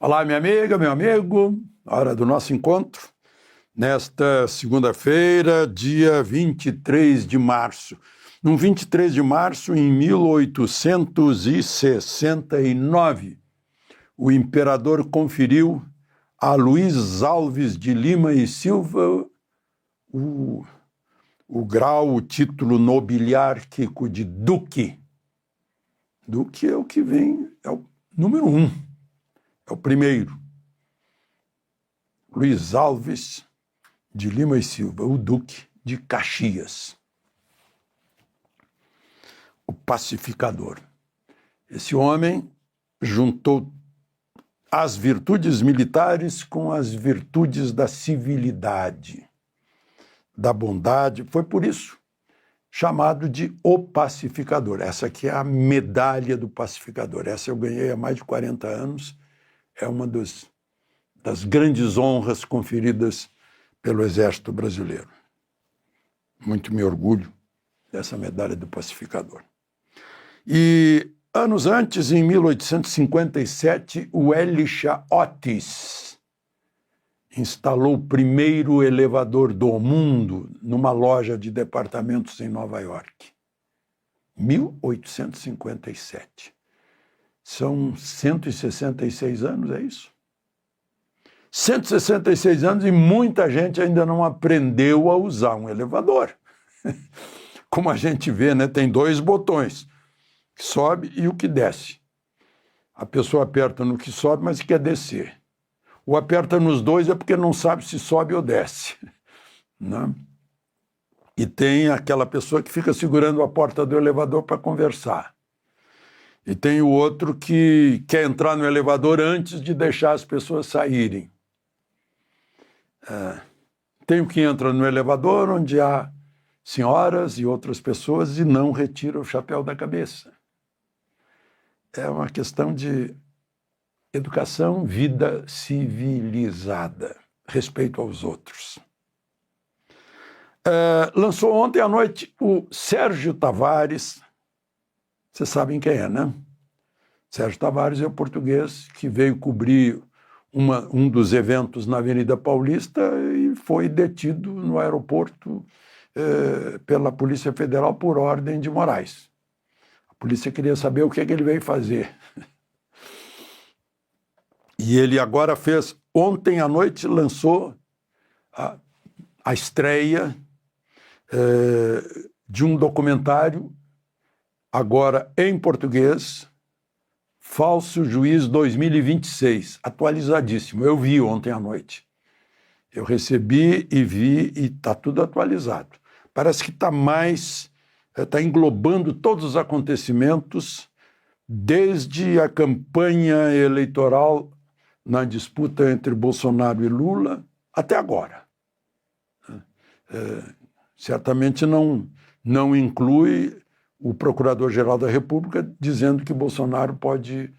Olá, minha amiga, meu amigo, hora do nosso encontro, nesta segunda-feira, dia 23 de março. No 23 de março, em 1869, o imperador conferiu a Luís Alves de Lima e Silva o grau, o título nobiliárquico de duque. Duque é o que vem, é o número 1, é o primeiro. Luís Alves de Lima e Silva, o Duque de Caxias, o pacificador. Esse homem juntou as virtudes militares com as virtudes da civilidade, da bondade. Foi por isso chamado de o pacificador. Essa aqui é a medalha do pacificador. Essa eu ganhei há mais de 40 anos. É uma das grandes honras conferidas pelo Exército Brasileiro. Muito me orgulho dessa medalha do pacificador. E anos antes, em 1857, o Elisha Otis instalou o primeiro elevador do mundo numa loja de departamentos em Nova York. 1857. São 166 anos, é isso? 166 anos e muita gente ainda não aprendeu a usar um elevador. Como a gente vê, né? Tem dois botões, o que sobe e o que desce. A pessoa aperta no que sobe, mas quer descer. Ou aperta nos dois é porque não sabe se sobe ou desce. Né? E tem aquela pessoa que fica segurando a porta do elevador para conversar. E tem o outro que quer entrar no elevador antes de deixar as pessoas saírem. Tem o que entra no elevador onde há senhoras e outras pessoas e não retira o chapéu da cabeça. É uma questão de educação, vida civilizada, respeito aos outros. Lançou ontem à noite o Sérgio Tavares. Vocês sabem quem é, né? Sérgio Tavares é o português que veio cobrir um dos eventos na Avenida Paulista e foi detido no aeroporto pela Polícia Federal por ordem de Moraes. A polícia queria saber o que ele veio fazer. E ele agora fez, ontem à noite, lançou a estreia de um documentário, agora em português, Falso Juiz 2026, atualizadíssimo. Eu vi ontem à noite. Eu recebi e vi e está tudo atualizado. Parece que está englobando todos os acontecimentos desde a campanha eleitoral na disputa entre Bolsonaro e Lula até agora. Certamente não inclui o Procurador-Geral da República dizendo que Bolsonaro pode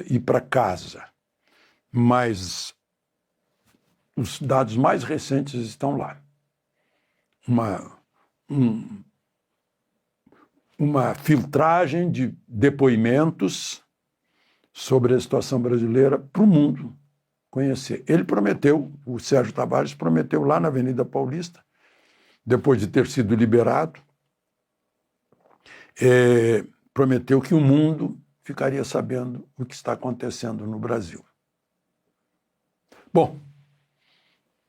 ir para casa. Mas os dados mais recentes estão lá. Uma filtragem de depoimentos sobre a situação brasileira para o mundo conhecer. Ele prometeu, o Sérgio Tavares prometeu lá na Avenida Paulista, depois de ter sido liberado, prometeu que o mundo ficaria sabendo o que está acontecendo no Brasil. Bom,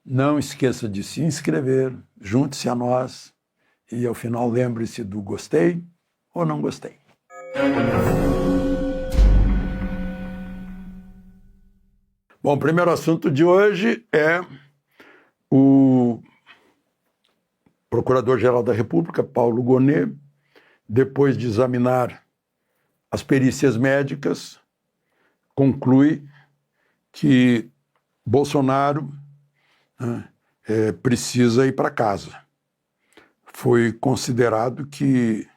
não esqueça de se inscrever, junte-se a nós e, ao final, lembre-se do gostei ou não gostei. Bom, o primeiro assunto de hoje é o Procurador-Geral da República, Paulo Gonet, depois de examinar as perícias médicas, conclui que Bolsonaro precisa ir para casa. Foi considerado que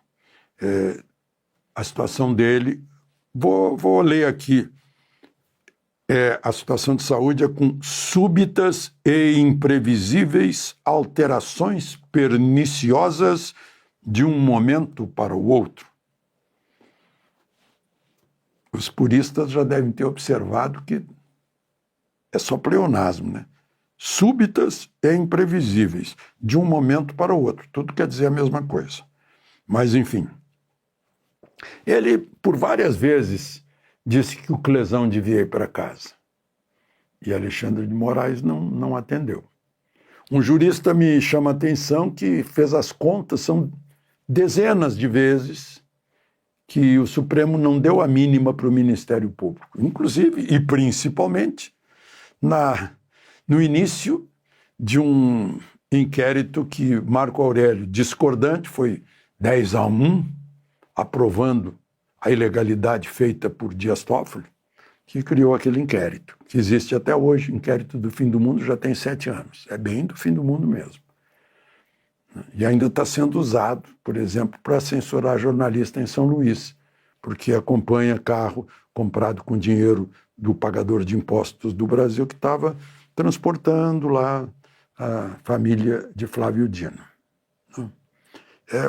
a situação dele... Vou ler aqui. A situação de saúde é com súbitas e imprevisíveis alterações perniciosas de um momento para o outro. Os puristas já devem ter observado que é só pleonasmo, né? Súbitas e imprevisíveis, de um momento para o outro. Tudo quer dizer a mesma coisa. Mas, enfim, ele, por várias vezes, disse que o Clesão devia ir para casa. E Alexandre de Moraes não atendeu. Um jurista me chama a atenção que fez as contas, são dezenas de vezes que o Supremo não deu a mínima para o Ministério Público, inclusive e principalmente no início de um inquérito que Marco Aurélio, discordante, foi 10-1, aprovando a ilegalidade feita por Dias Toffoli, que criou aquele inquérito, que existe até hoje. O inquérito do fim do mundo já tem 7 anos. É bem do fim do mundo mesmo. E ainda está sendo usado, por exemplo, para censurar jornalista em São Luís, porque acompanha carro comprado com dinheiro do pagador de impostos do Brasil que estava transportando lá a família de Flávio Dino.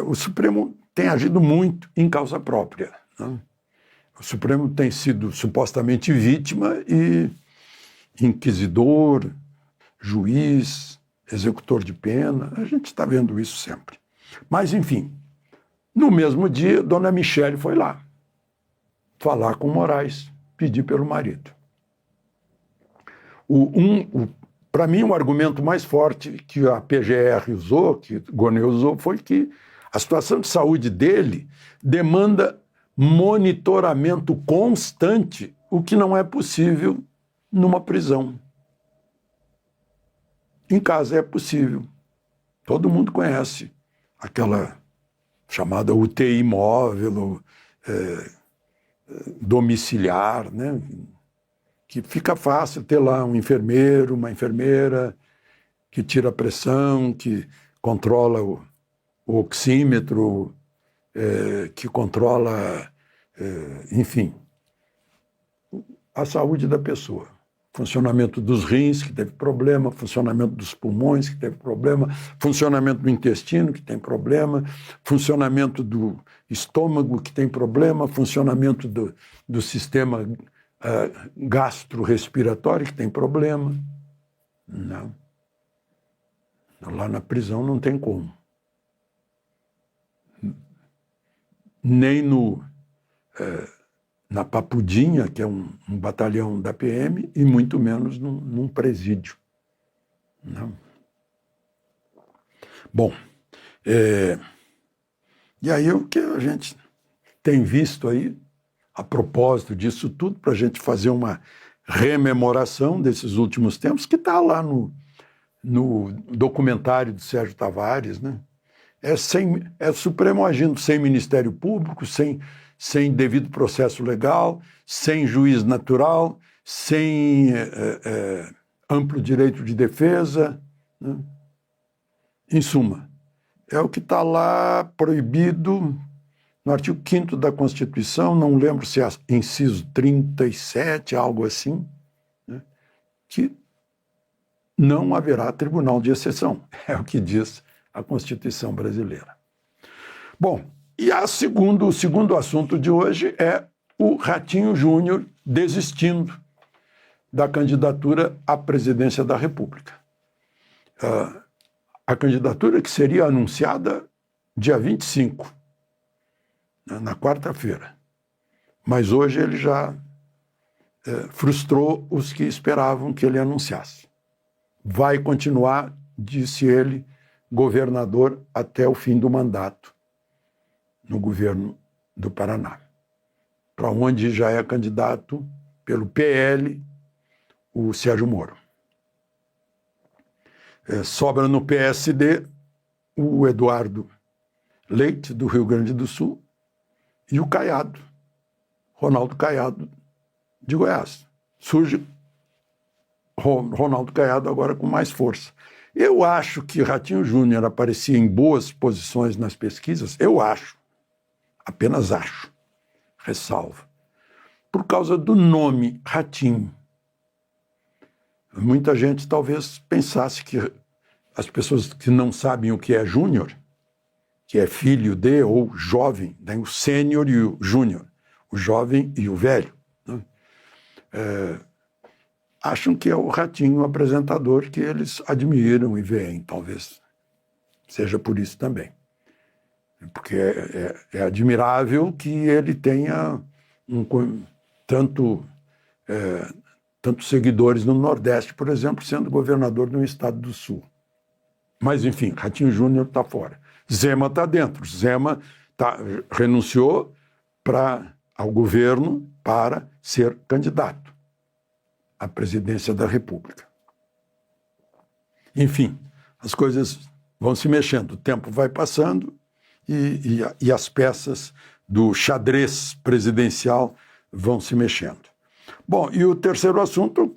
O Supremo tem agido muito em causa própria. O Supremo tem sido supostamente vítima e inquisidor, juiz, executor de pena. A gente está vendo isso sempre. Mas, enfim, no mesmo dia, Dona Michele foi lá falar com Moraes, pedir pelo marido. Para mim, o argumento mais forte que a PGR usou, que Gonê usou, foi que a situação de saúde dele demanda monitoramento constante, o que não é possível numa prisão. Em casa é possível. Todo mundo conhece aquela chamada UTI móvel, domiciliar, né? Que fica fácil ter lá um enfermeiro, uma enfermeira que tira a pressão, que controla o oxímetro, que controla, enfim, a saúde da pessoa. Funcionamento dos rins, que teve problema, funcionamento dos pulmões, que teve problema, funcionamento do intestino, que tem problema, funcionamento do estômago, que tem problema, funcionamento do sistema gastro-respiratório, que tem problema. Não. Lá na prisão não tem como. Nem na Papudinha, que é um batalhão da PM, e muito menos num presídio. Não. Bom, e aí o que a gente tem visto aí, a propósito disso tudo, para a gente fazer uma rememoração desses últimos tempos, que está lá no documentário do Sérgio Tavares, né? É o Supremo agindo sem Ministério Público, sem devido processo legal, sem juiz natural, sem amplo direito de defesa, né? Em suma, é o que está lá proibido no artigo 5º da Constituição, não lembro se é inciso 37, algo assim, né? Que não haverá tribunal de exceção, é o que diz a Constituição brasileira. Bom, e o segundo assunto de hoje é o Ratinho Júnior desistindo da candidatura à presidência da República. A candidatura que seria anunciada dia 25, na quarta-feira. Mas hoje ele já frustrou os que esperavam que ele anunciasse. Vai continuar, disse ele, governador até o fim do mandato no governo do Paraná, para onde já é candidato pelo PL o Sérgio Moro. Sobra no PSD o Eduardo Leite, do Rio Grande do Sul, e o Caiado, Ronaldo Caiado, de Goiás. Surge Ronaldo Caiado agora com mais força. Eu acho que Ratinho Júnior aparecia em boas posições nas pesquisas, eu acho, apenas acho, ressalvo, por causa do nome Ratinho. Muita gente talvez pensasse que as pessoas que não sabem o que é Júnior, que é filho de ou jovem, tem o sênior e o júnior, o jovem e o velho, né? acham que é o Ratinho o apresentador que eles admiram e veem, talvez seja por isso também. Porque é admirável que ele tenha tantos seguidores no Nordeste, por exemplo, sendo governador de um estado do Sul. Mas, enfim, Ratinho Júnior está fora. Zema está dentro. Zema renunciou ao governo para ser candidato à presidência da República. Enfim, as coisas vão se mexendo, o tempo vai passando e as peças do xadrez presidencial vão se mexendo. Bom, e o terceiro assunto,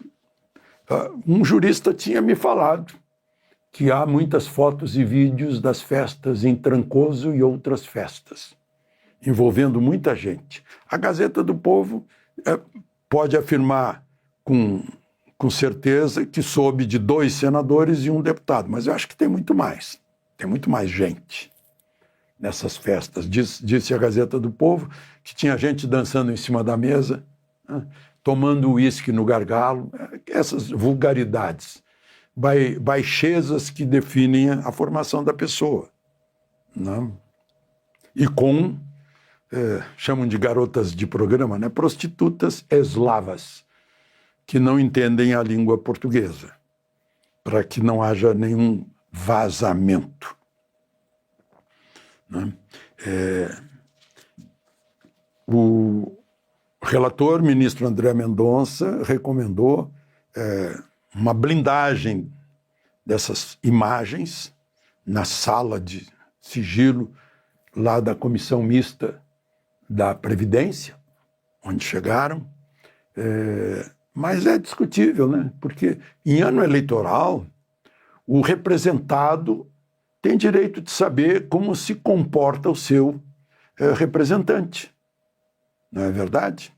um jurista tinha me falado que há muitas fotos e vídeos das festas em Trancoso e outras festas, envolvendo muita gente. A Gazeta do Povo pode afirmar com certeza que soube de 2 senadores e 1 deputado, mas eu acho que tem muito mais gente nessas festas. Disse a Gazeta do Povo que tinha gente dançando em cima da mesa, né, tomando uísque no gargalo, essas vulgaridades, baixezas que definem a formação da pessoa, né? E chamam de garotas de programa, né, prostitutas eslavas, que não entendem a língua portuguesa, para que não haja nenhum vazamento, né? O relator, ministro André Mendonça, recomendou uma blindagem dessas imagens na sala de sigilo lá da Comissão Mista da Previdência, onde chegaram. Mas é discutível, né? Porque em ano eleitoral, o representado tem direito de saber como se comporta o seu representante. Não é verdade?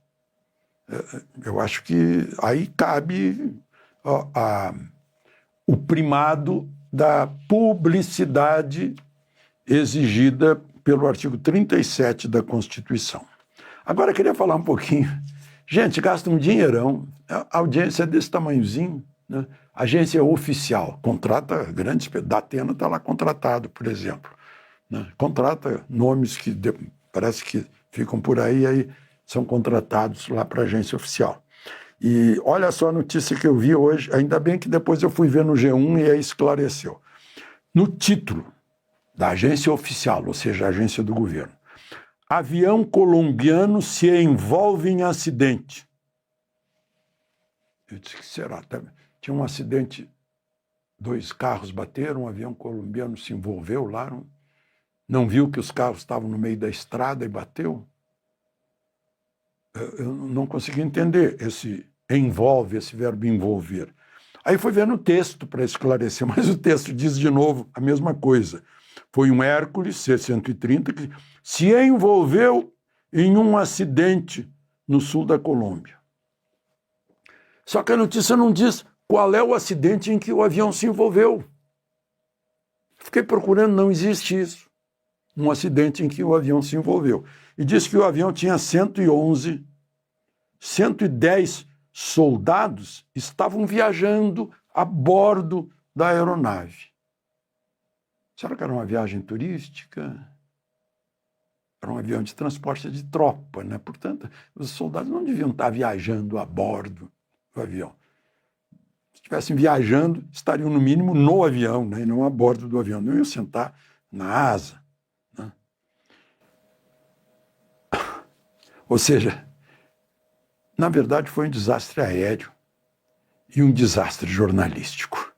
Eu acho que aí cabe o primado da publicidade exigida pelo artigo 37 da Constituição. Agora, eu queria falar um pouquinho. Gente, gasta um dinheirão, a audiência é desse tamanhozinho, né? Agência oficial, contrata grandes... Datena está lá contratado, por exemplo, né? Contrata nomes que parece que ficam por aí são contratados lá para a agência oficial. E olha só a notícia que eu vi hoje, ainda bem que depois eu fui ver no G1 e aí esclareceu. No título da agência oficial, ou seja, a agência do governo, avião colombiano se envolve em acidente. Eu disse, que será? Tinha um acidente, 2 carros bateram, um avião colombiano se envolveu lá, não viu que os carros estavam no meio da estrada e bateu? Eu não consegui entender esse verbo envolver. Aí fui ver no texto para esclarecer, mas o texto diz de novo a mesma coisa. Foi um Hércules C-130 que se envolveu em um acidente no sul da Colômbia. Só que a notícia não diz qual é o acidente em que o avião se envolveu. Fiquei procurando, não existe isso. Um acidente em que o avião se envolveu. E diz que o avião tinha 110 soldados estavam viajando a bordo da aeronave. Será que era uma viagem turística? Era um avião de transporte de tropa, né? Portanto, os soldados não deviam estar viajando a bordo do avião. Se estivessem viajando, estariam no mínimo no avião, né? E não a bordo do avião. Não iam sentar na asa, né? Ou seja, na verdade foi um desastre aéreo e um desastre jornalístico.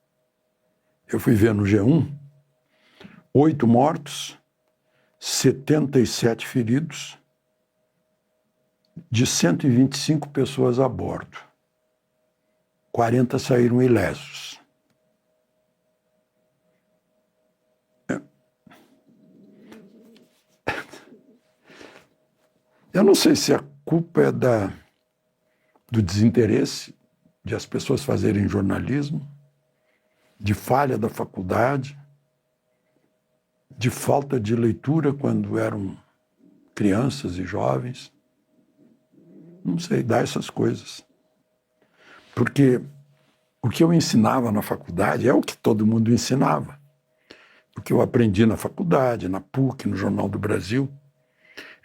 Eu fui ver no G1, 8 mortos, 77 feridos, de 125 pessoas a bordo. 40 saíram ilesos. Eu não sei se a culpa é do desinteresse de as pessoas fazerem jornalismo, de falha da faculdade, de falta de leitura quando eram crianças e jovens. Não sei, dá essas coisas. Porque O que eu ensinava na faculdade é o que todo mundo ensinava. Porque eu aprendi na faculdade, na PUC, no Jornal do Brasil,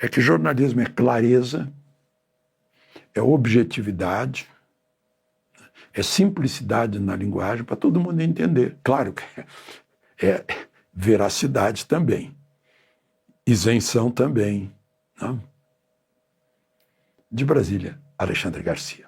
é que jornalismo é clareza, é objetividade, é simplicidade na linguagem para todo mundo entender. Claro que é veracidade também, isenção também. Não? De Brasília, Alexandre Garcia.